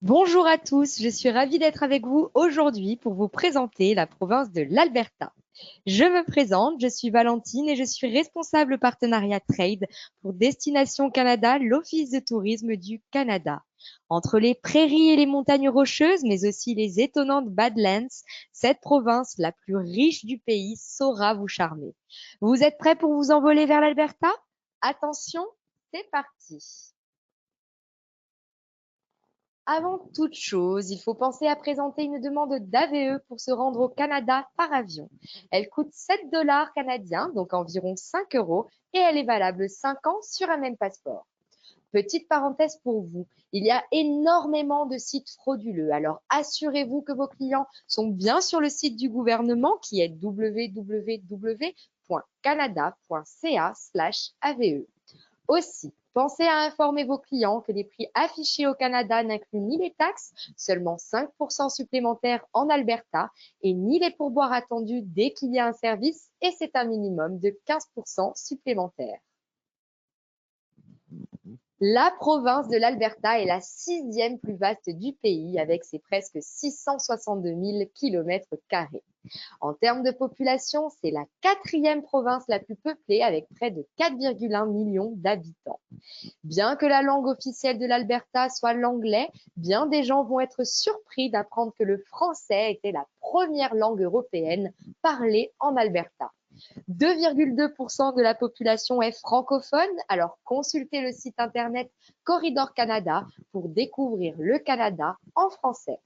Bonjour à tous, je suis ravie d'être avec vous aujourd'hui pour vous présenter la province de l'Alberta. Je me présente, je suis Valentine et je suis responsable partenariat Trade pour Destination Canada, l'Office de tourisme du Canada. Entre les prairies et les montagnes rocheuses, mais aussi les étonnantes Badlands, cette province, la plus riche du pays, saura vous charmer. Vous êtes prêts pour vous envoler vers l'Alberta? Attention, c'est parti! Avant toute chose, il faut penser à présenter une demande d'AVE pour se rendre au Canada par avion. Elle coûte 7 $ canadiens, donc environ 5 euros, et elle est valable 5 ans sur un même passeport. Petite parenthèse pour vous, il y a énormément de sites frauduleux, alors assurez-vous que vos clients sont bien sur le site du gouvernement qui est www.canada.ca/AVE. Aussi, pensez à informer vos clients que les prix affichés au Canada n'incluent ni les taxes, seulement 5% supplémentaires en Alberta, et ni les pourboires attendus dès qu'il y a un service, et c'est un minimum de 15% supplémentaires. La province de l'Alberta est la 6e plus vaste du pays avec ses presque 662 000 km². En termes de population, c'est la 4e province la plus peuplée avec près de 4,1 millions d'habitants. Bien que la langue officielle de l'Alberta soit l'anglais, bien des gens vont être surpris d'apprendre que le français était la première langue européenne parlée en Alberta. 2,2% de la population est francophone, alors consultez le site internet Corridor Canada pour découvrir le Canada en français.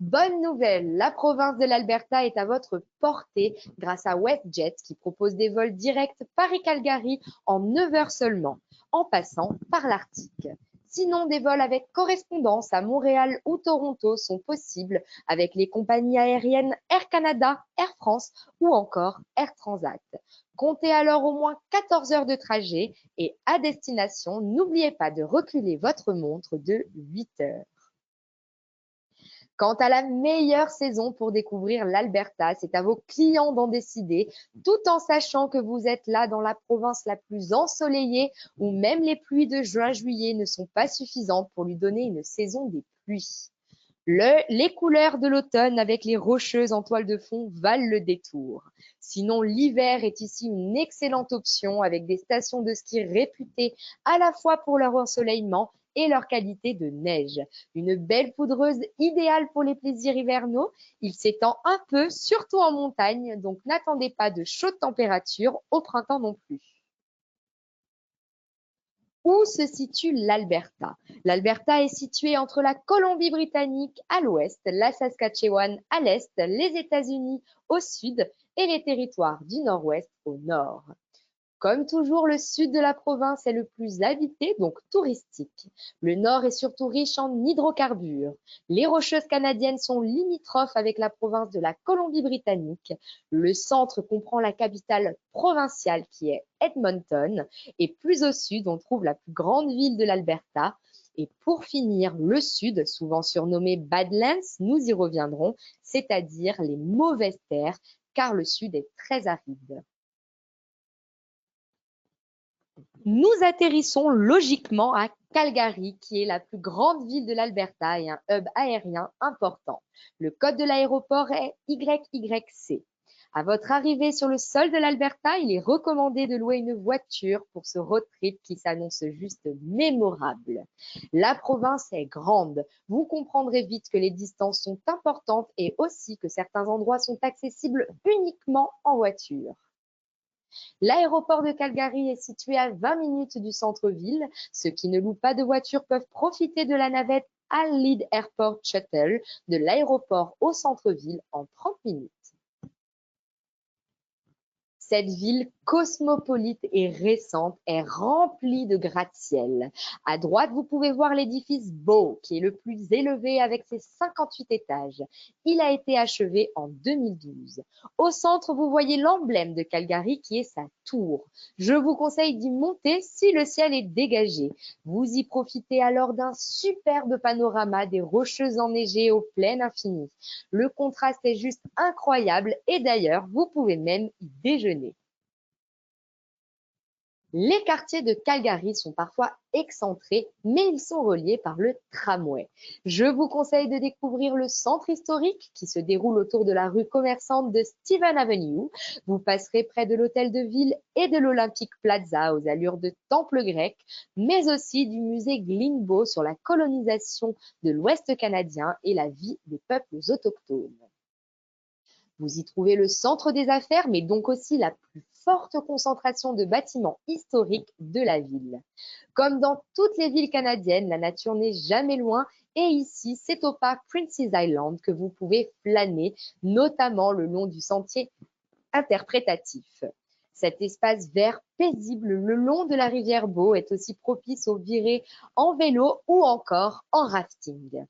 Bonne nouvelle, la province de l'Alberta est à votre portée grâce à WestJet qui propose des vols directs Paris-Calgary en 9 heures seulement, en passant par l'Arctique. Sinon, des vols avec correspondance à Montréal ou Toronto sont possibles avec les compagnies aériennes Air Canada, Air France ou encore Air Transat. Comptez alors au moins 14 heures de trajet et à destination, n'oubliez pas de reculer votre montre de 8 heures. Quant à la meilleure saison pour découvrir l'Alberta, c'est à vos clients d'en décider, tout en sachant que vous êtes là dans la province la plus ensoleillée où même les pluies de juin-juillet ne sont pas suffisantes pour lui donner une saison des pluies. Les couleurs de l'automne avec les rocheuses en toile de fond valent le détour. Sinon, l'hiver est ici une excellente option avec des stations de ski réputées à la fois pour leur ensoleillement et leur qualité de neige. Une belle poudreuse idéale pour les plaisirs hivernaux. Il s'étend un peu, surtout en montagne, donc n'attendez pas de chaudes températures au printemps non plus. Où se situe l'Alberta? L'Alberta est située entre la Colombie-Britannique à l'ouest, la Saskatchewan à l'est, les États-Unis au sud et les territoires du Nord-Ouest au nord. Comme toujours, le sud de la province est le plus habité, donc touristique. Le nord est surtout riche en hydrocarbures. Les Rocheuses canadiennes sont limitrophes avec la province de la Colombie-Britannique. Le centre comprend la capitale provinciale qui est Edmonton. Et plus au sud, on trouve la plus grande ville de l'Alberta. Et pour finir, le sud, souvent surnommé Badlands, nous y reviendrons, c'est-à-dire les mauvaises terres, car le sud est très aride. Nous atterrissons logiquement à Calgary, qui est la plus grande ville de l'Alberta et un hub aérien important. Le code de l'aéroport est YYC. À votre arrivée sur le sol de l'Alberta, il est recommandé de louer une voiture pour ce road trip qui s'annonce juste mémorable. La province est grande. Vous comprendrez vite que les distances sont importantes et aussi que certains endroits sont accessibles uniquement en voiture. L'aéroport de Calgary est situé à 20 minutes du centre-ville. Ceux qui ne louent pas de voiture peuvent profiter de la navette Al-Lid Airport Shuttle de l'aéroport au centre-ville en 30 minutes. Cette ville cosmopolite et récente est remplie de gratte-ciel. À droite, vous pouvez voir l'édifice Bow, qui est le plus élevé avec ses 58 étages. Il a été achevé en 2012. Au centre, vous voyez l'emblème de Calgary qui est sa tour. Je vous conseille d'y monter si le ciel est dégagé. Vous y profitez alors d'un superbe panorama des rocheuses enneigées aux plaines infinies. Le contraste est juste incroyable et d'ailleurs, vous pouvez même y déjeuner. Les quartiers de Calgary sont parfois excentrés, mais ils sont reliés par le tramway. Je vous conseille de découvrir le centre historique qui se déroule autour de la rue commerçante de Stephen Avenue. Vous passerez près de l'hôtel de ville et de l'Olympic Plaza aux allures de temple grec, mais aussi du musée Glenbow sur la colonisation de l'Ouest canadien et la vie des peuples autochtones. Vous y trouvez le centre des affaires, mais donc aussi la plus forte concentration de bâtiments historiques de la ville. Comme dans toutes les villes canadiennes, la nature n'est jamais loin et ici, c'est au parc Prince's Island que vous pouvez flâner, notamment le long du sentier interprétatif. Cet espace vert paisible le long de la rivière Bow est aussi propice aux virées en vélo ou encore en rafting.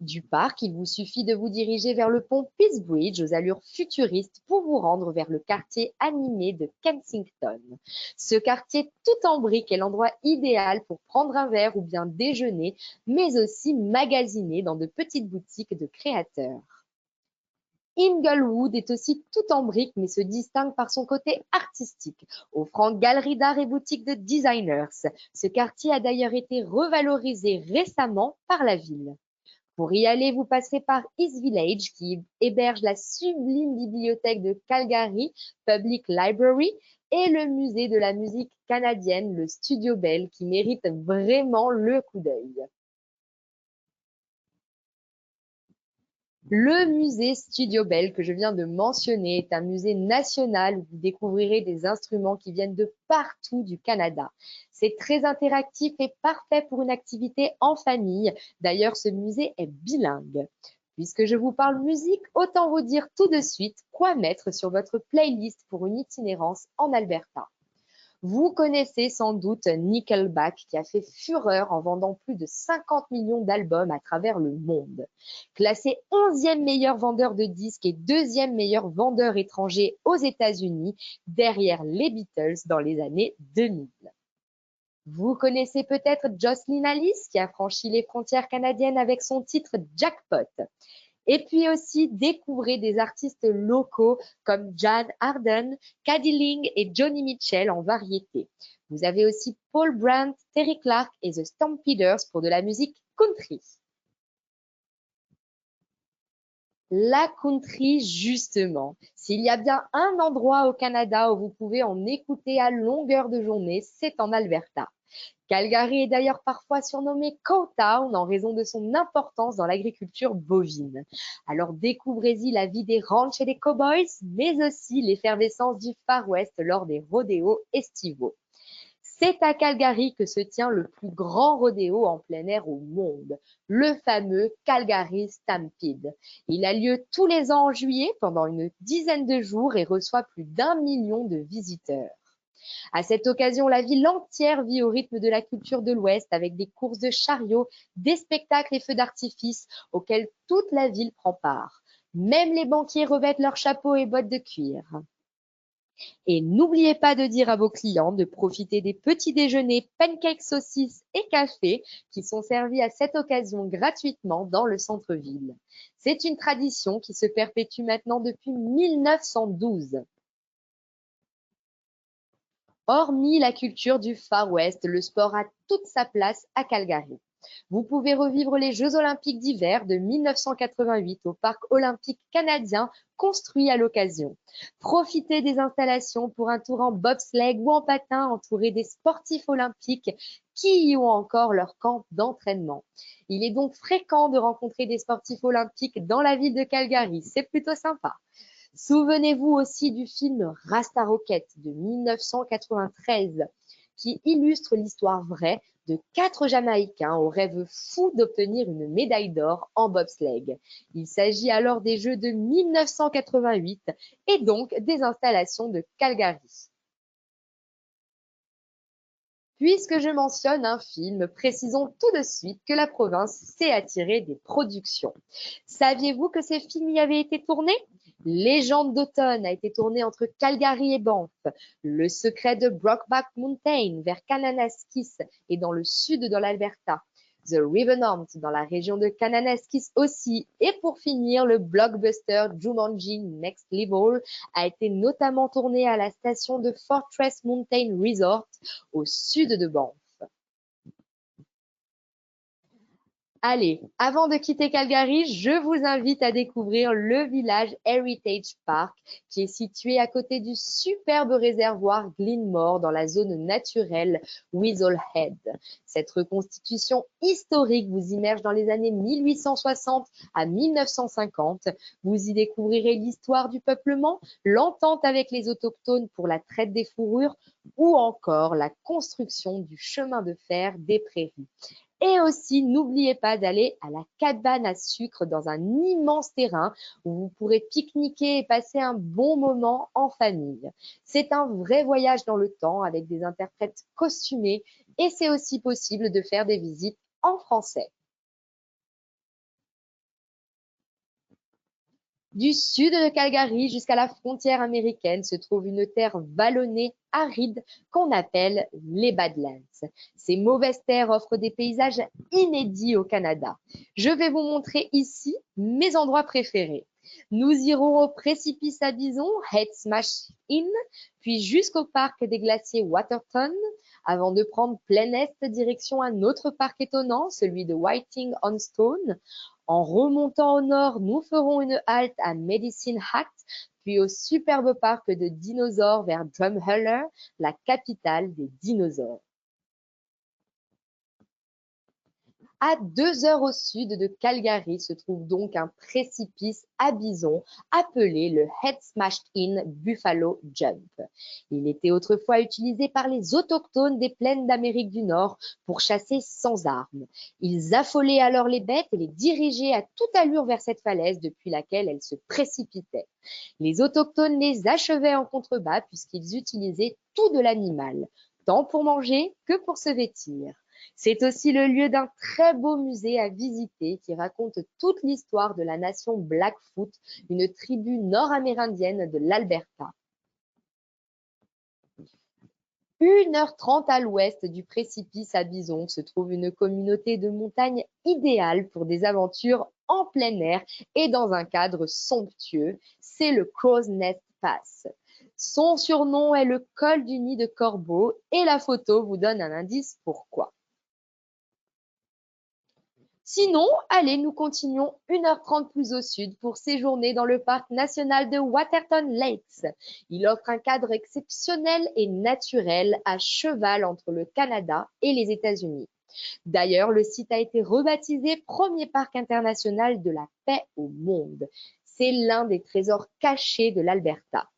Du parc, il vous suffit de vous diriger vers le pont Peace Bridge aux allures futuristes pour vous rendre vers le quartier animé de Kensington. Ce quartier tout en briques est l'endroit idéal pour prendre un verre ou bien déjeuner, mais aussi magasiner dans de petites boutiques de créateurs. Inglewood est aussi tout en briques mais se distingue par son côté artistique, offrant galeries d'art et boutiques de designers. Ce quartier a d'ailleurs été revalorisé récemment par la ville. Pour y aller, vous passerez par East Village, qui héberge la sublime bibliothèque de Calgary Public Library et le musée de la musique canadienne, le Studio Bell, qui mérite vraiment le coup d'œil. Le musée Studio Bell que je viens de mentionner est un musée national où vous découvrirez des instruments qui viennent de partout du Canada. C'est très interactif et parfait pour une activité en famille. D'ailleurs, ce musée est bilingue. Puisque je vous parle musique, autant vous dire tout de suite quoi mettre sur votre playlist pour une itinérance en Alberta. Vous connaissez sans doute Nickelback qui a fait fureur en vendant plus de 50 millions d'albums à travers le monde. Classé 11e meilleur vendeur de disques et 2e meilleur vendeur étranger aux États-Unis, derrière les Beatles dans les années 2000. Vous connaissez peut-être Jocelyn Alice qui a franchi les frontières canadiennes avec son titre Jackpot. Et puis aussi, découvrez des artistes locaux comme Jan Arden, Caddy Ling et Johnny Mitchell en variété. Vous avez aussi Paul Brandt, Terry Clark et The Stampeders pour de la musique country. La country, justement. S'il y a bien un endroit au Canada où vous pouvez en écouter à longueur de journée, c'est en Alberta. Calgary est d'ailleurs parfois surnommé Cowtown en raison de son importance dans l'agriculture bovine. Alors découvrez-y la vie des ranchs et des cowboys, mais aussi l'effervescence du Far West lors des rodéos estivaux. C'est à Calgary que se tient le plus grand rodéo en plein air au monde, le fameux Calgary Stampede. Il a lieu tous les ans en juillet pendant une dizaine de jours et reçoit plus d'1 million de visiteurs. À cette occasion, la ville entière vit au rythme de la culture de l'Ouest avec des courses de chariots, des spectacles et feux d'artifice auxquels toute la ville prend part. Même les banquiers revêtent leurs chapeaux et bottes de cuir. Et n'oubliez pas de dire à vos clients de profiter des petits déjeuners pancakes, saucisses et café qui sont servis à cette occasion gratuitement dans le centre-ville. C'est une tradition qui se perpétue maintenant depuis 1912. Hormis la culture du Far West, le sport a toute sa place à Calgary. Vous pouvez revivre les Jeux olympiques d'hiver de 1988 au parc olympique canadien construit à l'occasion. Profitez des installations pour un tour en bobsleigh ou en patin entouré des sportifs olympiques qui y ont encore leur camp d'entraînement. Il est donc fréquent de rencontrer des sportifs olympiques dans la ville de Calgary. C'est plutôt sympa. Souvenez-vous aussi du film Rasta Rocket de 1993 qui illustre l'histoire vraie de 4 Jamaïcains au rêve fou d'obtenir une médaille d'or en bobsleigh. Il s'agit alors des Jeux de 1988 et donc des installations de Calgary. Puisque je mentionne un film, précisons tout de suite que la province sait attirer des productions. Saviez-vous que ces films y avaient été tournés? Légende d'automne a été tourné entre Calgary et Banff. Le secret de Brokeback Mountain vers Kananaskis et dans le sud de l'Alberta. The Revenant dans la région de Kananaskis aussi. Et pour finir, le blockbuster Jumanji Next Level a été notamment tourné à la station de Fortress Mountain Resort au sud de Banff. Allez, avant de quitter Calgary, je vous invite à découvrir le village Heritage Park qui est situé à côté du superbe réservoir Glenmore dans la zone naturelle Weasel Head. Cette reconstitution historique vous immerge dans les années 1860 à 1950. Vous y découvrirez l'histoire du peuplement, l'entente avec les autochtones pour la traite des fourrures ou encore la construction du chemin de fer des prairies. Et aussi, n'oubliez pas d'aller à la cabane à sucre dans un immense terrain où vous pourrez pique-niquer et passer un bon moment en famille. C'est un vrai voyage dans le temps avec des interprètes costumés et c'est aussi possible de faire des visites en français. Du sud de Calgary jusqu'à la frontière américaine se trouve une terre vallonnée, aride, qu'on appelle les Badlands. Ces mauvaises terres offrent des paysages inédits au Canada. Je vais vous montrer ici mes endroits préférés. Nous irons au précipice à Bison, Head Smash Inn, puis jusqu'au parc des glaciers Waterton, avant de prendre plein est direction un autre parc étonnant, celui de Whiting on Stone. En remontant au nord, nous ferons une halte à Medicine Hat, puis au superbe parc de dinosaures vers Drumheller, la capitale des dinosaures. À 2 heures au sud de Calgary se trouve donc un précipice à bison appelé le Head Smashed In Buffalo Jump. Il était autrefois utilisé par les autochtones des plaines d'Amérique du Nord pour chasser sans armes. Ils affolaient alors les bêtes et les dirigeaient à toute allure vers cette falaise depuis laquelle elles se précipitaient. Les autochtones les achevaient en contrebas puisqu'ils utilisaient tout de l'animal, tant pour manger que pour se vêtir. C'est aussi le lieu d'un très beau musée à visiter qui raconte toute l'histoire de la nation Blackfoot, une tribu nord-amérindienne de l'Alberta. 1h30 à l'ouest du précipice à Bison se trouve une communauté de montagne idéale pour des aventures en plein air et dans un cadre somptueux. C'est le Crow's Nest Pass. Son surnom est le col du nid de corbeau et la photo vous donne un indice pourquoi. Sinon, allez, nous continuons 1h30 plus au sud pour séjourner dans le parc national de Waterton Lakes. Il offre un cadre exceptionnel et naturel à cheval entre le Canada et les États-Unis. D'ailleurs, le site a été rebaptisé premier parc international de la paix au monde. C'est l'un des trésors cachés de l'Alberta.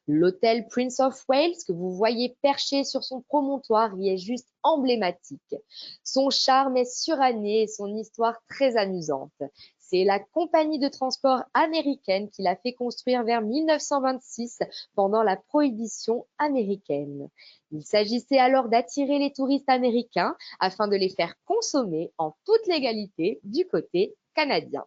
L'hôtel Prince of Wales que vous voyez perché sur son promontoire y est juste emblématique. Son charme est suranné et son histoire très amusante. C'est la compagnie de transport américaine qui l'a fait construire vers 1926 pendant la prohibition américaine. Il s'agissait alors d'attirer les touristes américains afin de les faire consommer en toute légalité du côté canadien.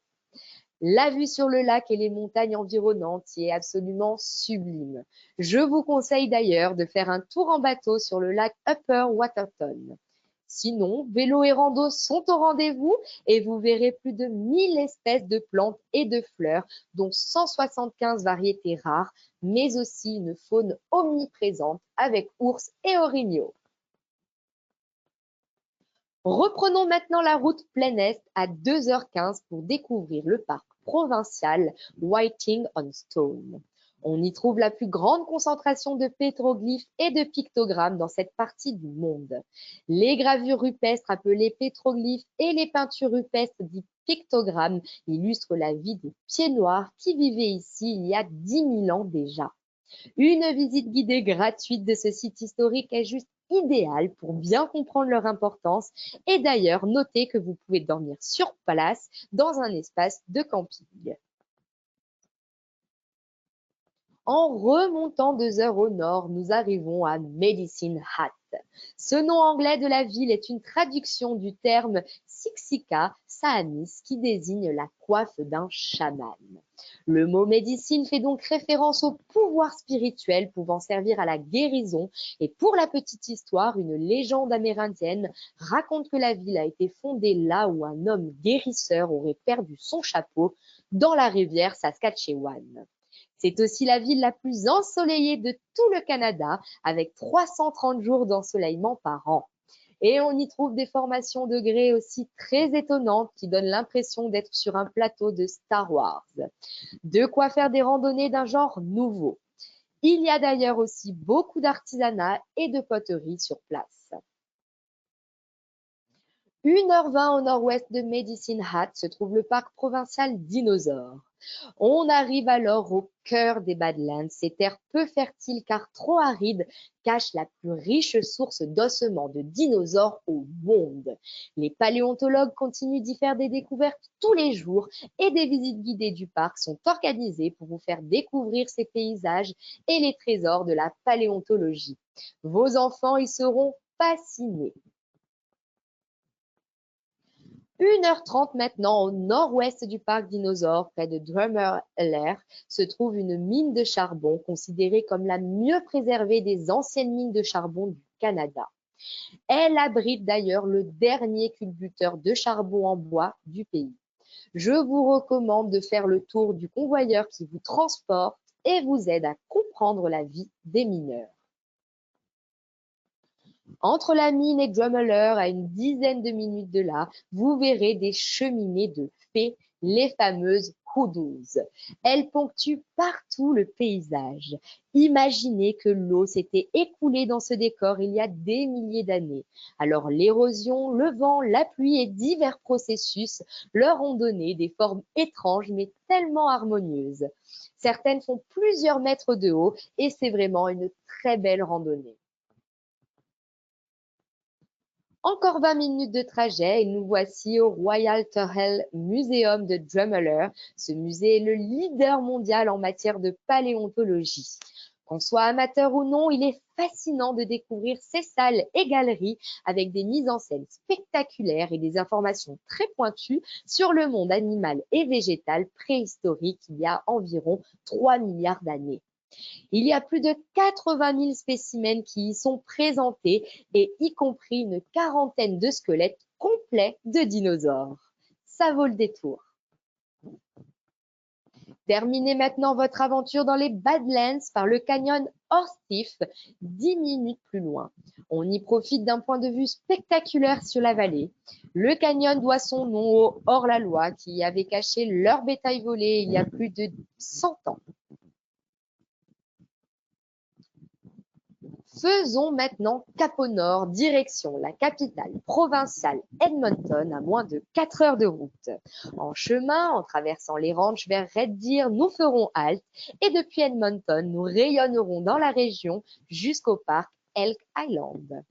La vue sur le lac et les montagnes environnantes y est absolument sublime. Je vous conseille d'ailleurs de faire un tour en bateau sur le lac Upper Waterton. Sinon, vélo et rando sont au rendez-vous et vous verrez plus de 1000 espèces de plantes et de fleurs, dont 175 variétés rares, mais aussi une faune omniprésente avec ours et orignaux. Reprenons maintenant la route plein est à 2h15 pour découvrir le parc provincial Whiting on Stone. On y trouve la plus grande concentration de pétroglyphes et de pictogrammes dans cette partie du monde. Les gravures rupestres appelées pétroglyphes et les peintures rupestres dites pictogrammes illustrent la vie des Pieds-Noirs qui vivaient ici il y a 10 000 ans déjà. Une visite guidée gratuite de ce site historique est juste idéale pour bien comprendre leur importance et d'ailleurs notez que vous pouvez dormir sur place dans un espace de camping. En remontant 2 heures au nord, nous arrivons à Medicine Hat. Ce nom anglais de la ville est une traduction du terme Siksika Saamis qui désigne la coiffe d'un chaman. Le mot médecine fait donc référence au pouvoir spirituel pouvant servir à la guérison et pour la petite histoire, une légende amérindienne raconte que la ville a été fondée là où un homme guérisseur aurait perdu son chapeau dans la rivière Saskatchewan. C'est aussi la ville la plus ensoleillée de tout le Canada, avec 330 jours d'ensoleillement par an. Et on y trouve des formations de grès aussi très étonnantes qui donnent l'impression d'être sur un plateau de Star Wars. De quoi faire des randonnées d'un genre nouveau. Il y a d'ailleurs aussi beaucoup d'artisanat et de poterie sur place. 1h20 au nord-ouest de Medicine Hat se trouve le parc provincial Dinosaure. On arrive alors au cœur des Badlands, ces terres peu fertiles car trop arides cachent la plus riche source d'ossements de dinosaures au monde. Les paléontologues continuent d'y faire des découvertes tous les jours et des visites guidées du parc sont organisées pour vous faire découvrir ces paysages et les trésors de la paléontologie. Vos enfants y seront fascinés. 1h30 maintenant au nord-ouest du parc Dinosaure, près de Drumheller, se trouve une mine de charbon considérée comme la mieux préservée des anciennes mines de charbon du Canada. Elle abrite d'ailleurs le dernier culbuteur de charbon en bois du pays. Je vous recommande de faire le tour du convoyeur qui vous transporte et vous aide à comprendre la vie des mineurs. Entre la mine et Drumheller, à une dizaine de minutes de là, vous verrez des cheminées de fées, les fameuses hoodoos. Elles ponctuent partout le paysage. Imaginez que l'eau s'était écoulée dans ce décor il y a des milliers d'années. Alors l'érosion, le vent, la pluie et divers processus leur ont donné des formes étranges mais tellement harmonieuses. Certaines font plusieurs mètres de haut et c'est vraiment une très belle randonnée. Encore 20 minutes de trajet et nous voici au Royal Turrell Museum de Drumheller. Ce musée est le leader mondial en matière de paléontologie. Qu'on soit amateur ou non, il est fascinant de découvrir ces salles et galeries avec des mises en scène spectaculaires et des informations très pointues sur le monde animal et végétal préhistorique il y a environ 3 milliards d'années. Il y a plus de 80 000 spécimens qui y sont présentés et y compris une quarantaine de squelettes complets de dinosaures. Ça vaut le détour. Terminez maintenant votre aventure dans les Badlands par le canyon Horstiff, 10 minutes plus loin. On y profite d'un point de vue spectaculaire sur la vallée. Le canyon doit son nom aux hors-la-loi qui y avaient caché leur bétail volé il y a plus de 100 ans. Faisons maintenant cap au nord, direction la capitale provinciale Edmonton, à moins de 4 heures de route. En chemin, en traversant les ranchs vers Red Deer, nous ferons halte et depuis Edmonton, nous rayonnerons dans la région jusqu'au parc Elk Island.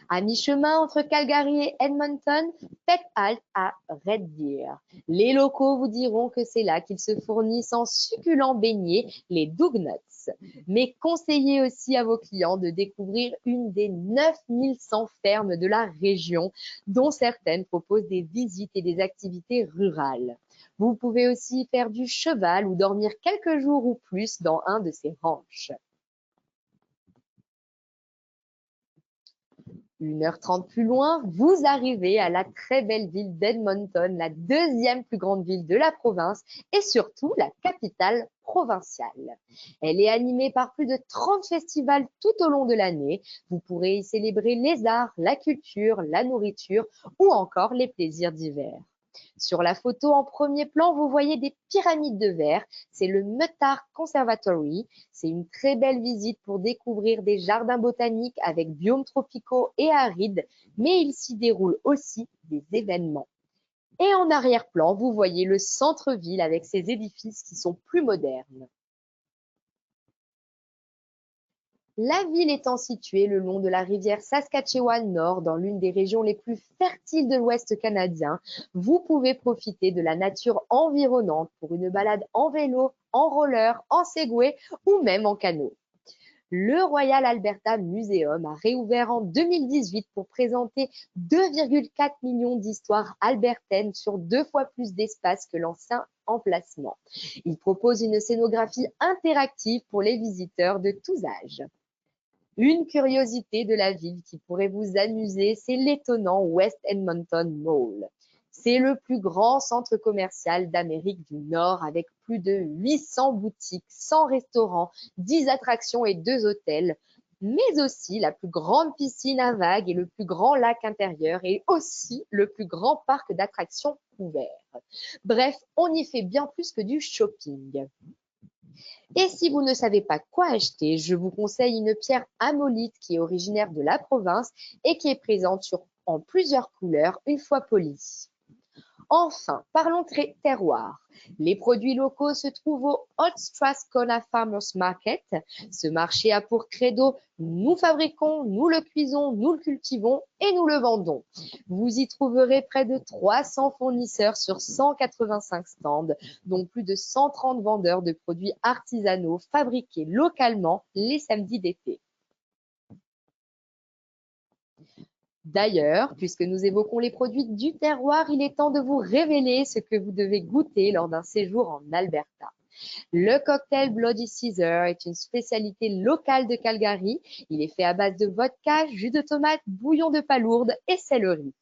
À mi-chemin entre Calgary et Edmonton, faites halte à Red Deer. Les locaux vous diront que c'est là qu'ils se fournissent en succulents beignets, les Dugnuts. Mais conseillez aussi à vos clients de découvrir une des 9100 fermes de la région, dont certaines proposent des visites et des activités rurales. Vous pouvez aussi faire du cheval ou dormir quelques jours ou plus dans un de ces ranchs. 1h30 plus loin, vous arrivez à la très belle ville d'Edmonton, la deuxième plus grande ville de la province et surtout la capitale provinciale. Elle est animée par plus de 30 festivals tout au long de l'année. Vous pourrez y célébrer les arts, la culture, la nourriture ou encore les plaisirs d'hiver. Sur la photo en premier plan, vous voyez des pyramides de verre. C'est le Muttart Conservatory. C'est une très belle visite pour découvrir des jardins botaniques avec biomes tropicaux et arides, mais il s'y déroule aussi des événements. Et en arrière-plan, vous voyez le centre-ville avec ses édifices qui sont plus modernes. La ville étant située le long de la rivière Saskatchewan-Nord, dans l'une des régions les plus fertiles de l'Ouest canadien, vous pouvez profiter de la nature environnante pour une balade en vélo, en roller, en Segway ou même en canot. Le Royal Alberta Museum a réouvert en 2018 pour présenter 2,4 millions d'histoires albertaines sur 2 fois plus d'espace que l'ancien emplacement. Il propose une scénographie interactive pour les visiteurs de tous âges. Une curiosité de la ville qui pourrait vous amuser, c'est l'étonnant West Edmonton Mall. C'est le plus grand centre commercial d'Amérique du Nord avec plus de 800 boutiques, 100 restaurants, 10 attractions et 2 hôtels, mais aussi la plus grande piscine à vagues et le plus grand lac intérieur et aussi le plus grand parc d'attractions ouvert. Bref, on y fait bien plus que du shopping. Et si vous ne savez pas quoi acheter, je vous conseille une pierre amolite qui est originaire de la province et qui est présente en plusieurs couleurs une fois polie. Enfin, parlons terroir. Les produits locaux se trouvent au Hot Strathcona Farmers Market. Ce marché a pour credo « Nous fabriquons, nous le cuisons, nous le cultivons et nous le vendons ». Vous y trouverez près de 300 fournisseurs sur 185 stands, dont plus de 130 vendeurs de produits artisanaux fabriqués localement les samedis d'été. D'ailleurs, puisque nous évoquons les produits du terroir, il est temps de vous révéler ce que vous devez goûter lors d'un séjour en Alberta. Le cocktail Bloody Caesar est une spécialité locale de Calgary. Il est fait à base de vodka, jus de tomate, bouillon de palourde et céleri.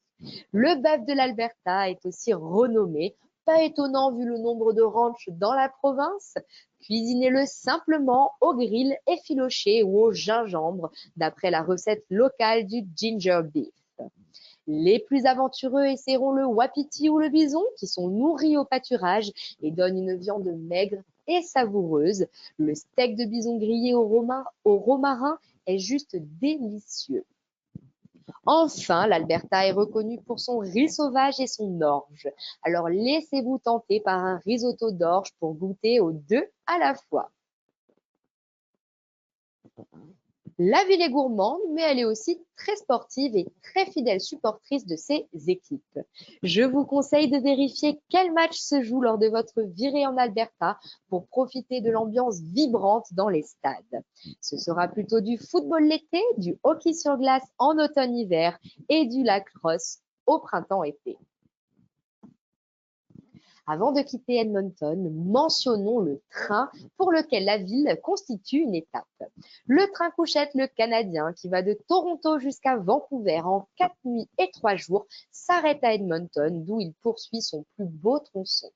Le bœuf de l'Alberta est aussi renommé, pas étonnant vu le nombre de ranchs dans la province. Cuisinez-le simplement au grill effiloché ou au gingembre, d'après la recette locale du ginger beef. Les plus aventureux essaieront le wapiti ou le bison, qui sont nourris au pâturage et donnent une viande maigre et savoureuse. Le steak de bison grillé au romarin est juste délicieux. Enfin, l'Alberta est reconnue pour son riz sauvage et son orge. Alors laissez-vous tenter par un risotto d'orge pour goûter aux deux à la fois. La ville est gourmande, mais elle est aussi très sportive et très fidèle supportrice de ses équipes. Je vous conseille de vérifier quel match se joue lors de votre virée en Alberta pour profiter de l'ambiance vibrante dans les stades. Ce sera plutôt du football l'été, du hockey sur glace en automne-hiver et du lacrosse au printemps-été. Avant de quitter Edmonton, mentionnons le train pour lequel la ville constitue une étape. Le train couchette le Canadien qui va de Toronto jusqu'à Vancouver en 4 nuits et 3 jours s'arrête à Edmonton d'où il poursuit son plus beau tronçon.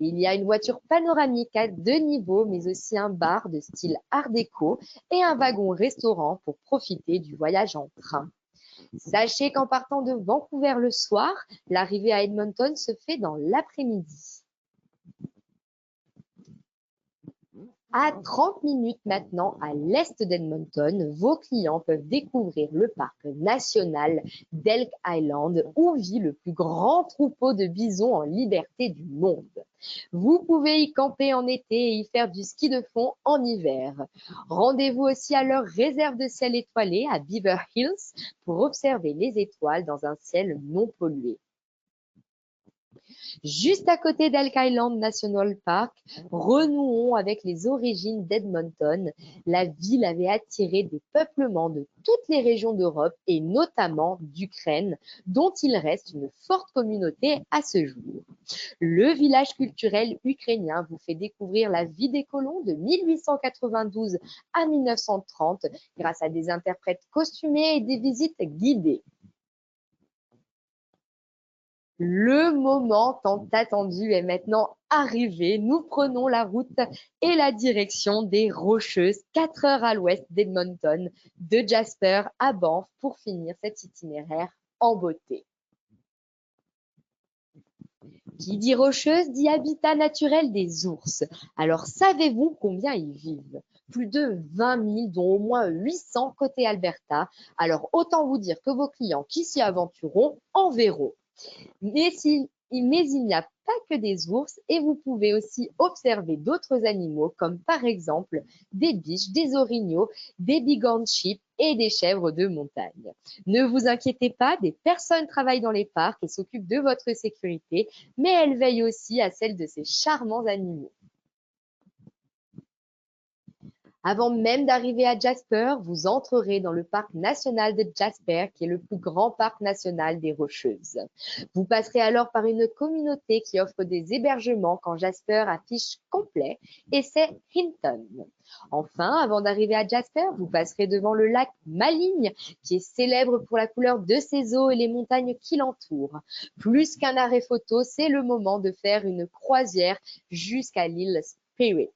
Il y a une voiture panoramique à 2 niveaux mais aussi un bar de style art déco et un wagon-restaurant pour profiter du voyage en train. Sachez qu'en partant de Vancouver le soir, l'arrivée à Edmonton se fait dans l'après-midi. À 30 minutes maintenant à l'est d'Edmonton, vos clients peuvent découvrir le parc national d'Elk Island où vit le plus grand troupeau de bisons en liberté du monde. Vous pouvez y camper en été et y faire du ski de fond en hiver. Rendez-vous aussi à leur réserve de ciel étoilé à Beaver Hills pour observer les étoiles dans un ciel non pollué. Juste à côté d'Elk Island National Park, renouons avec les origines d'Edmonton. La ville avait attiré des peuplements de toutes les régions d'Europe et notamment d'Ukraine, dont il reste une forte communauté à ce jour. Le village culturel ukrainien vous fait découvrir la vie des colons de 1892 à 1930 grâce à des interprètes costumés et des visites guidées. Le moment tant attendu est maintenant arrivé. Nous prenons la route et la direction des Rocheuses, 4 heures à l'ouest d'Edmonton, de Jasper à Banff pour finir cet itinéraire en beauté. Qui dit rocheuse dit habitat naturel des ours. Alors savez-vous combien ils vivent? Plus de 20 000, dont au moins 800 côté Alberta. Alors autant vous dire que vos clients qui s'y aventureront en verront. Mais si Mais il n'y a pas que des ours et vous pouvez aussi observer d'autres animaux comme par exemple des biches, des orignaux, des bighorn sheep et des chèvres de montagne. Ne vous inquiétez pas, des personnes travaillent dans les parcs et s'occupent de votre sécurité, mais elles veillent aussi à celle de ces charmants animaux. Avant même d'arriver à Jasper, vous entrerez dans le parc national de Jasper, qui est le plus grand parc national des Rocheuses. Vous passerez alors par une communauté qui offre des hébergements quand Jasper affiche complet, et c'est Hinton. Enfin, avant d'arriver à Jasper, vous passerez devant le lac Maligne, qui est célèbre pour la couleur de ses eaux et les montagnes qui l'entourent. Plus qu'un arrêt photo, c'est le moment de faire une croisière jusqu'à l'île Spirit.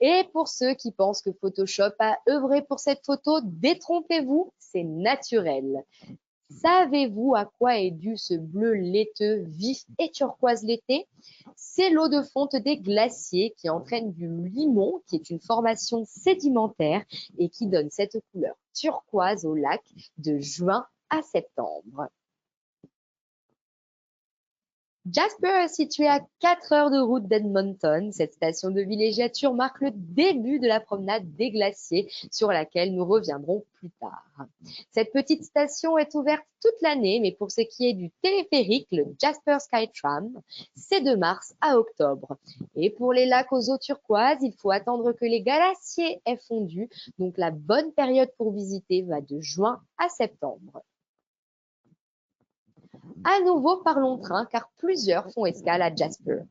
Et pour ceux qui pensent que Photoshop a œuvré pour cette photo, détrompez-vous, c'est naturel. Savez-vous à quoi est dû ce bleu laiteux vif et turquoise l'été? C'est l'eau de fonte des glaciers qui entraîne du limon, qui est une formation sédimentaire et qui donne cette couleur turquoise au lac de juin à septembre. Jasper est situé à 4 heures de route d'Edmonton. Cette station de villégiature marque le début de la promenade des glaciers sur laquelle nous reviendrons plus tard. Cette petite station est ouverte toute l'année, mais pour ce qui est du téléphérique, le Jasper Skytram, c'est de mars à octobre. Et pour les lacs aux eaux turquoises, il faut attendre que les glaciers aient fondu, donc la bonne période pour visiter va de juin à septembre. À nouveau, parlons train, car plusieurs font escale à Jasper.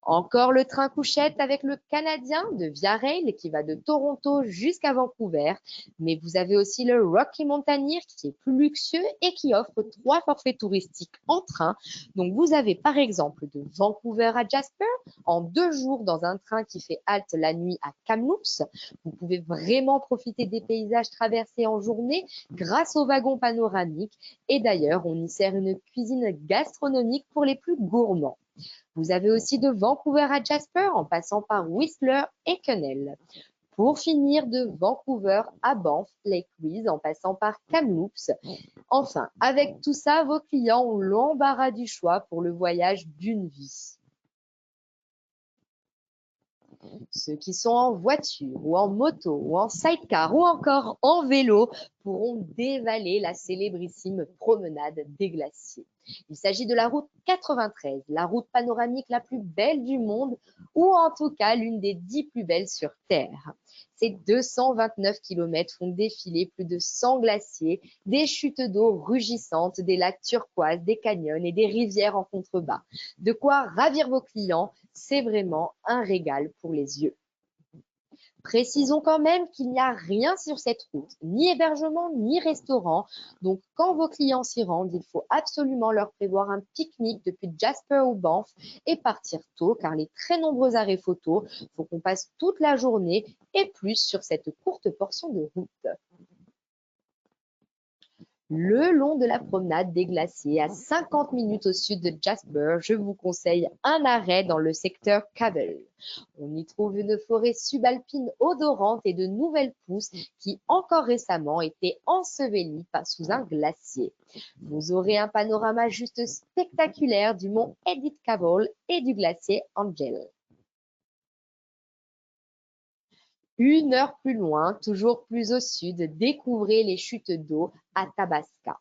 Encore le train couchette avec le Canadien de Via Rail qui va de Toronto jusqu'à Vancouver. Mais vous avez aussi le Rocky Mountaineer qui est plus luxueux et qui offre 3 forfaits touristiques en train. Donc vous avez par exemple de Vancouver à Jasper en 2 jours dans un train qui fait halte la nuit à Kamloops. Vous pouvez vraiment profiter des paysages traversés en journée grâce au wagon panoramique. Et d'ailleurs, on y sert une cuisine gastronomique pour les plus gourmands. Vous avez aussi de Vancouver à Jasper en passant par Whistler et Quesnel. Pour finir, de Vancouver à Banff Lake Louise en passant par Kamloops. Enfin, avec tout ça, vos clients ont l'embarras du choix pour le voyage d'une vie. Ceux qui sont en voiture ou en moto ou en sidecar ou encore en vélo pourront dévaler la célébrissime promenade des glaciers. Il s'agit de la route 93, la route panoramique la plus belle du monde ou en tout cas l'une des 10 plus belles sur Terre. Ces 229 km font défiler plus de 100 glaciers, des chutes d'eau rugissantes, des lacs turquoises, des canyons et des rivières en contrebas. De quoi ravir vos clients, c'est vraiment un régal pour les yeux. Précisons quand même qu'il n'y a rien sur cette route, ni hébergement, ni restaurant. Donc, quand vos clients s'y rendent, il faut absolument leur prévoir un pique-nique depuis Jasper ou Banff et partir tôt, car les très nombreux arrêts photos font qu'on passe toute la journée et plus sur cette courte portion de route. Le long de la promenade des glaciers, à 50 minutes au sud de Jasper, je vous conseille un arrêt dans le secteur Cable. On y trouve une forêt subalpine odorante et de nouvelles pousses qui, encore récemment, étaient ensevelies sous un glacier. Vous aurez un panorama juste spectaculaire du mont Edith Cable et du glacier Angel. 1 heure plus loin, toujours plus au sud, découvrez les chutes d'eau à Tabasca.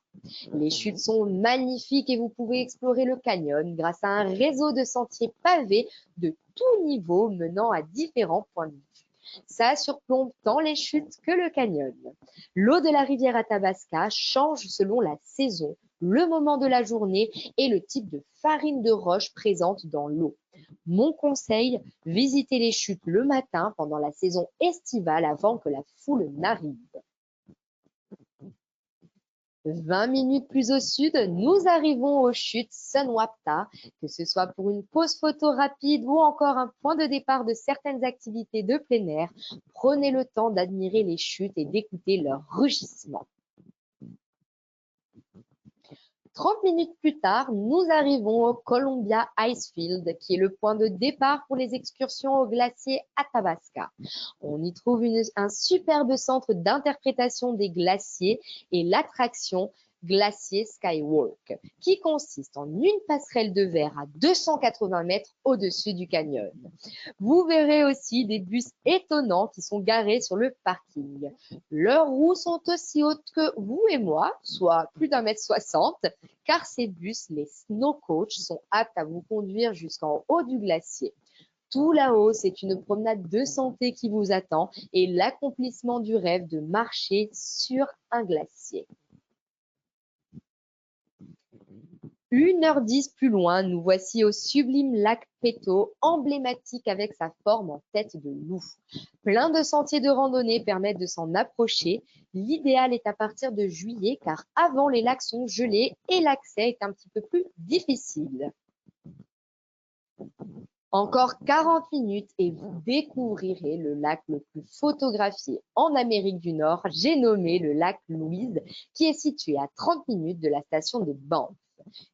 Les chutes sont magnifiques et vous pouvez explorer le canyon grâce à un réseau de sentiers pavés de tous niveaux menant à différents points de vue. Ça surplombe tant les chutes que le canyon. L'eau de la rivière Athabasca change selon la saison, le moment de la journée et le type de farine de roche présente dans l'eau. Mon conseil, visitez les chutes le matin pendant la saison estivale avant que la foule n'arrive. 20 minutes plus au sud, nous arrivons aux chutes Sunwapta, que ce soit pour une pause photo rapide ou encore un point de départ de certaines activités de plein air. Prenez le temps d'admirer les chutes et d'écouter leur rugissement. 30 minutes plus tard, nous arrivons au Columbia Icefield, qui est le point de départ pour les excursions au glacier Athabasca. On y trouve un superbe centre d'interprétation des glaciers et l'attraction Glacier Skywalk, qui consiste en une passerelle de verre à 280 mètres au-dessus du canyon. Vous verrez aussi des bus étonnants qui sont garés sur le parking. Leurs roues sont aussi hautes que vous et moi, soit plus d'1,60 m, car ces bus, les Snow Coach, sont aptes à vous conduire jusqu'en haut du glacier. Tout là-haut, c'est une promenade de santé qui vous attend et l'accomplissement du rêve de marcher sur un glacier. 1h10 plus loin, nous voici au sublime lac Peto, emblématique avec sa forme en tête de loup. Plein de sentiers de randonnée permettent de s'en approcher. L'idéal est à partir de juillet car avant les lacs sont gelés et l'accès est un petit peu plus difficile. Encore 40 minutes et vous découvrirez le lac le plus photographié en Amérique du Nord. J'ai nommé le lac Louise qui est situé à 30 minutes de la station de Banff.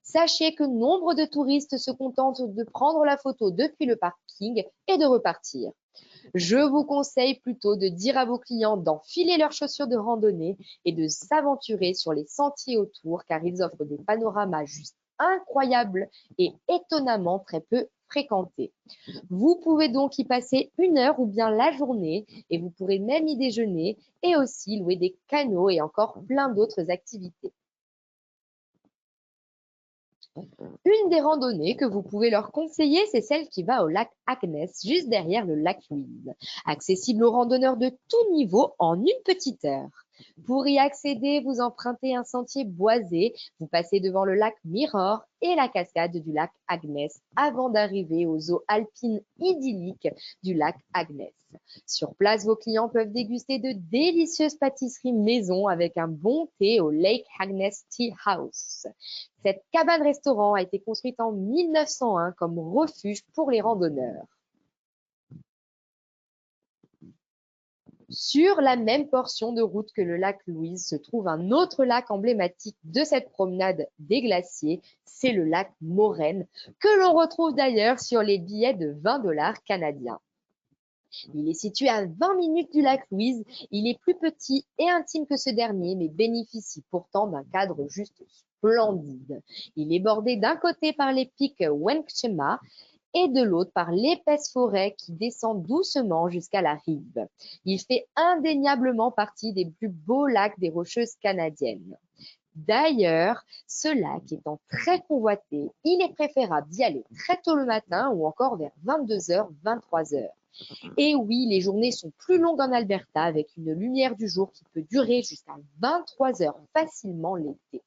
Sachez que nombre de touristes se contentent de prendre la photo depuis le parking et de repartir. Je vous conseille plutôt de dire à vos clients d'enfiler leurs chaussures de randonnée et de s'aventurer sur les sentiers autour car ils offrent des panoramas juste incroyables et étonnamment très peu fréquentés. Vous pouvez donc y passer 1 heure ou bien la journée et vous pourrez même y déjeuner et aussi louer des canots et encore plein d'autres activités. Une des randonnées que vous pouvez leur conseiller, c'est celle qui va au lac Agnes, juste derrière le lac Louise, accessible aux randonneurs de tout niveau en une petite heure. Pour y accéder, vous empruntez un sentier boisé, vous passez devant le lac Mirror et la cascade du lac Agnes avant d'arriver aux eaux alpines idylliques du lac Agnes. Sur place, vos clients peuvent déguster de délicieuses pâtisseries maison avec un bon thé au Lake Agnes Tea House. Cette cabane-restaurant a été construite en 1901 comme refuge pour les randonneurs. Sur la même portion de route que le lac Louise se trouve un autre lac emblématique de cette promenade des glaciers, c'est le lac Moraine, que l'on retrouve d'ailleurs sur les billets de 20 $ canadiens. Il est situé à 20 minutes du lac Louise, il est plus petit et intime que ce dernier, mais bénéficie pourtant d'un cadre juste splendide. Il est bordé d'un côté par les pics Wenkchema et de l'autre par l'épaisse forêt qui descend doucement jusqu'à la rive. Il fait indéniablement partie des plus beaux lacs des Rocheuses canadiennes. D'ailleurs, ce lac étant très convoité, il est préférable d'y aller très tôt le matin ou encore vers 22h, 23h. Et oui, les journées sont plus longues en Alberta avec une lumière du jour qui peut durer jusqu'à 23h facilement l'été.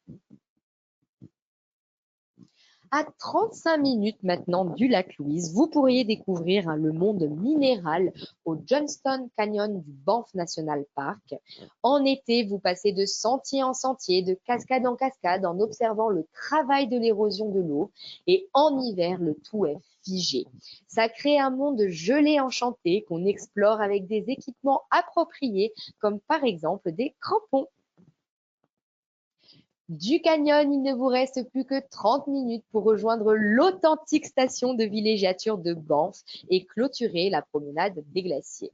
À 35 minutes maintenant du lac Louise, vous pourriez découvrir le monde minéral au Johnston Canyon du Banff National Park. En été, vous passez de sentier en sentier, de cascade en cascade en observant le travail de l'érosion de l'eau. Et en hiver, le tout est figé. Ça crée un monde gelé enchanté qu'on explore avec des équipements appropriés comme par exemple des crampons. Du canyon, il ne vous reste plus que 30 minutes pour rejoindre l'authentique station de villégiature de Banff et clôturer la promenade des glaciers.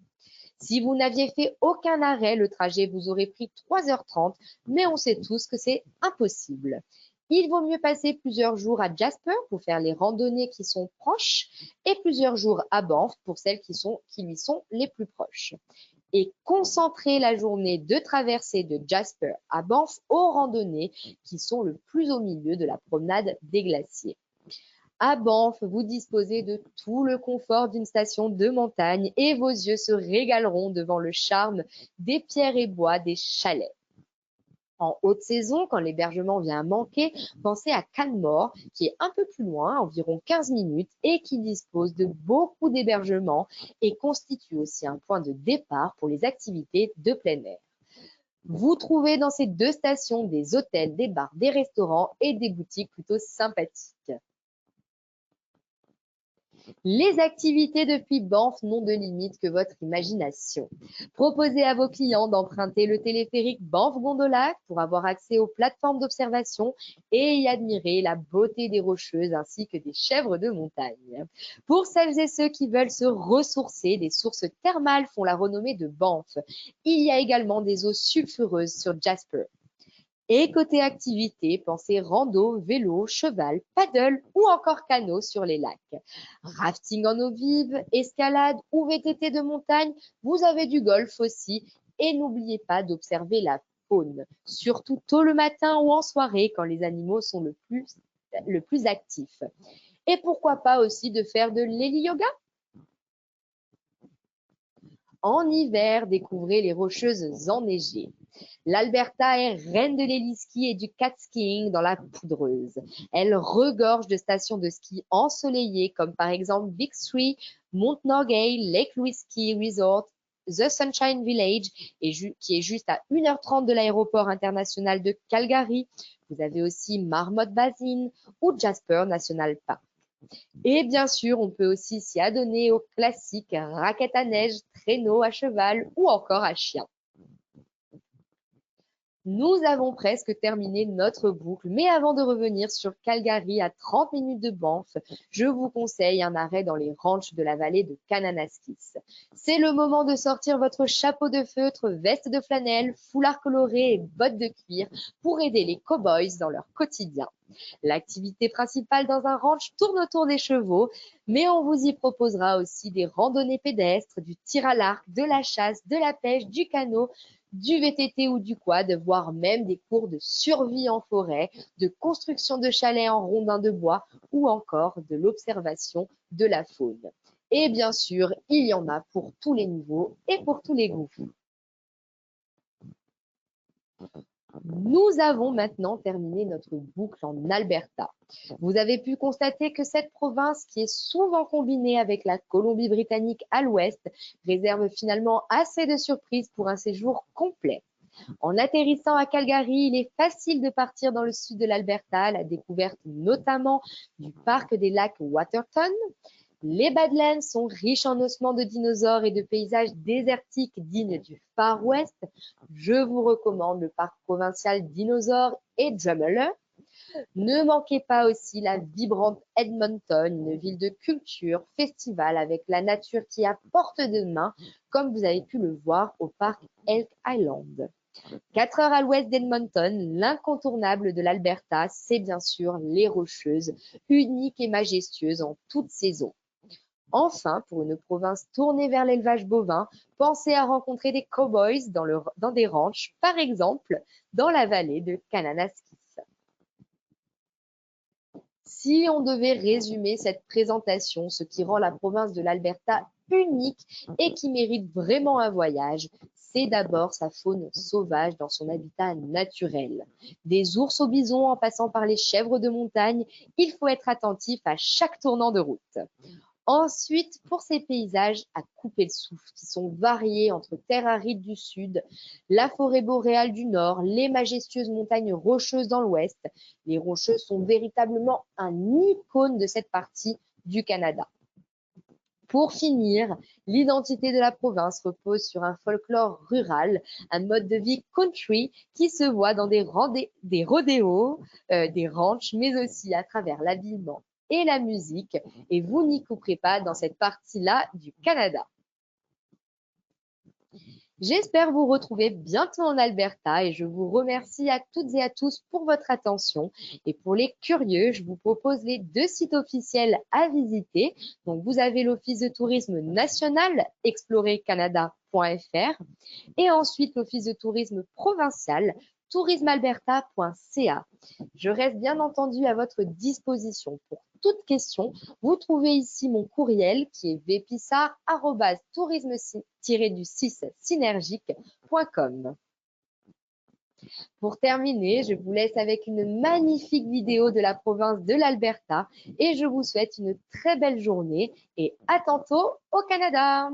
Si vous n'aviez fait aucun arrêt, le trajet vous aurait pris 3h30, mais on sait tous que c'est impossible. Il vaut mieux passer plusieurs jours à Jasper pour faire les randonnées qui sont proches et plusieurs jours à Banff pour celles qui lui sont les plus proches. Et concentrer la journée de traversée de Jasper à Banff aux randonnées qui sont le plus au milieu de la promenade des glaciers. À Banff, vous disposez de tout le confort d'une station de montagne et vos yeux se régaleront devant le charme des pierres et bois des chalets. En haute saison, quand l'hébergement vient à manquer, pensez à Canmore, qui est un peu plus loin, environ 15 minutes, et qui dispose de beaucoup d'hébergements et constitue aussi un point de départ pour les activités de plein air. Vous trouvez dans ces deux stations des hôtels, des bars, des restaurants et des boutiques plutôt sympathiques. Les activités depuis Banff n'ont de limite que votre imagination. Proposez à vos clients d'emprunter le téléphérique Banff Gondola pour avoir accès aux plateformes d'observation et y admirer la beauté des rocheuses ainsi que des chèvres de montagne. Pour celles et ceux qui veulent se ressourcer, des sources thermales font la renommée de Banff. Il y a également des eaux sulfureuses sur Jasper. Et côté activité, pensez rando, vélo, cheval, paddle ou encore canot sur les lacs. Rafting en eau vive, escalade ou VTT de montagne, vous avez du golf aussi. Et n'oubliez pas d'observer la faune, surtout tôt le matin ou en soirée quand les animaux sont le plus actifs. Et pourquoi pas aussi de faire de l'héli-yoga? En hiver, découvrez les Rocheuses enneigées. L'Alberta est reine de l'héliski et du cat-skiing dans la poudreuse. Elle regorge de stations de ski ensoleillées comme par exemple Big Three, Mount Norgay, Lake Louise Ski Resort, The Sunshine Village, qui est juste à 1h30 de l'aéroport international de Calgary. Vous avez aussi Marmot Basin ou Jasper National Park. Et bien sûr, on peut aussi s'y adonner aux classiques raquettes à neige, traîneau à cheval ou encore à chien. Nous avons presque terminé notre boucle, mais avant de revenir sur Calgary à 30 minutes de Banff, je vous conseille un arrêt dans les ranchs de la vallée de Kananaskis. C'est le moment de sortir votre chapeau de feutre, veste de flanelle, foulard coloré et bottes de cuir pour aider les cowboys dans leur quotidien. L'activité principale dans un ranch tourne autour des chevaux, mais on vous y proposera aussi des randonnées pédestres, du tir à l'arc, de la chasse, de la pêche, du canot, du VTT ou du quad, voire même des cours de survie en forêt, de construction de chalets en rondins de bois ou encore de l'observation de la faune. Et bien sûr, il y en a pour tous les niveaux et pour tous les goûts. Nous avons maintenant terminé notre boucle en Alberta. Vous avez pu constater que cette province, qui est souvent combinée avec la Colombie-Britannique à l'ouest, réserve finalement assez de surprises pour un séjour complet. En atterrissant à Calgary, il est facile de partir dans le sud de l'Alberta à la découverte notamment du parc des lacs Waterton. Les Badlands sont riches en ossements de dinosaures et de paysages désertiques dignes du Far West. Je vous recommande le parc provincial Dinosaures et Drummle. Ne manquez pas aussi la vibrante Edmonton, une ville de culture, festival avec la nature qui est à portée de main, comme vous avez pu le voir au parc Elk Island. 4 heures à l'ouest d'Edmonton, l'incontournable de l'Alberta, c'est bien sûr les Rocheuses, uniques et majestueuses en toute saison. Enfin, pour une province tournée vers l'élevage bovin, pensez à rencontrer des cowboys dans des ranchs, par exemple dans la vallée de Kananaskis. Si on devait résumer cette présentation, ce qui rend la province de l'Alberta unique et qui mérite vraiment un voyage, c'est d'abord sa faune sauvage dans son habitat naturel. Des ours aux bisons en passant par les chèvres de montagne, il faut être attentif à chaque tournant de route. Ensuite, pour ces paysages à couper le souffle, qui sont variés entre terres arides du sud, la forêt boréale du nord, les majestueuses montagnes rocheuses dans l'ouest, les Rocheuses sont véritablement un icône de cette partie du Canada. Pour finir, l'identité de la province repose sur un folklore rural, un mode de vie country qui se voit dans des rodéos, des ranchs, mais aussi à travers l'habillement et la musique. Et vous n'y couperez pas dans cette partie-là du Canada. J'espère vous retrouver bientôt en Alberta et je vous remercie à toutes et à tous pour votre attention. Et pour les curieux, je vous propose les 2 sites officiels à visiter. Donc, vous avez l'Office de tourisme national, explorercanada.fr, et ensuite l'Office de tourisme provincial, tourismealberta.ca. Je reste bien entendu à votre disposition pour toute question. Vous trouvez ici mon courriel qui est vpissard@tourisme-du6synergique.com. Pour terminer, je vous laisse avec une magnifique vidéo de la province de l'Alberta et je vous souhaite une très belle journée et à tantôt au Canada.